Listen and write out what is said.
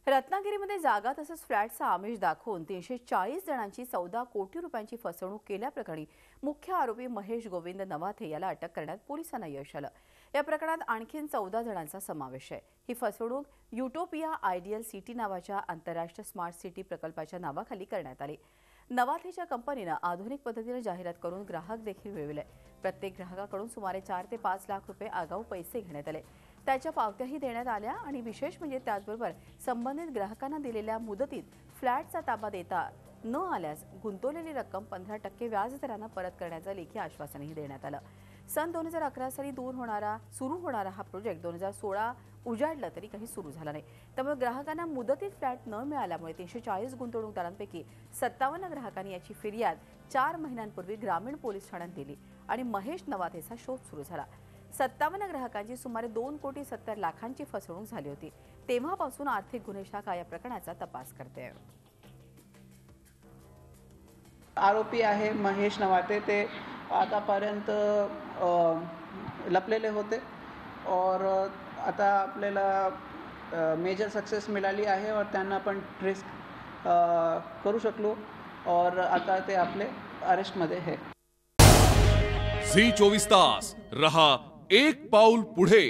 रत्नागिरीमध्ये जागा तसंच फ्लॅटचा आमिष दाखवून 340 जणांची 14 कोटी रुपयांची फसवणूक केल्याप्रकरणी मुख्य आरोपी महेश गोविंद नवाथे याला अटक करण्यात पोलिसांना यश आलं। या प्रकरणात आणखी 14 जणांचा समावेश आहे। ही फसवणूक युटोपिया आयडियल सिटी नावाच्या आंतरराष्ट्रीय स्मार्ट सिटी प्रकल्पाच्या नावाखाली करण्यात आली। नवाथेच्या कंपनीने आधुनिक पद्धतीने जाहिरात करून ग्राहक देखील मिळविले। प्रत्येक ग्राहकाकडून सुमारे 4 ते 5 लाख रुपये आगाऊ पैसे घेण्यात आले। त्याच्या पावत्याही देण्यात आल्या आणि विशेष म्हणजे त्याचबरोबर संबंधित ग्राहकांना दिलेल्या मुदतीत फ्लॅटचा ताबा देता न आल्यास गुंतवलेली रक्कम 15% व्याजदराने परत करण्याचं लेखी आश्वासनही देण्यात आलं। सन 2011 साली सुरू होणारा हा प्रोजेक्ट 2016 उजाडला तरी काही सुरू झाला नाही। त्यामुळे ग्राहकांना मुदतीत फ्लॅट न मिळाल्यामुळे 340 गुंतवणूकदारांपैकी 57 ग्राहकांनी याची फिर्याद 4 महिन्यांपूर्वी ग्रामीण पोलीस ठाण्यात दिली आणि महेश नवाथेचा शोध सुरू झाला। 57 ग्राहकांची सुमारे 2 कोटी 70 लाखांची फसवणूक झाली होती। तेव्हापासून आर्थिक गुन्हे शाखा या प्रकरणाचा तपास करते। आरोपी आहे महेश नवाथे, ते आतापर्यंत लपलेले होते और आता आपल्याला मेजर सक्सेस मिळाली आहे और त्यांना पण ट्रेस करू शकलो और आता ते आपले अरेस्टमध्ये आहे। झी 24 तास रहा एक पाऊल पुढे।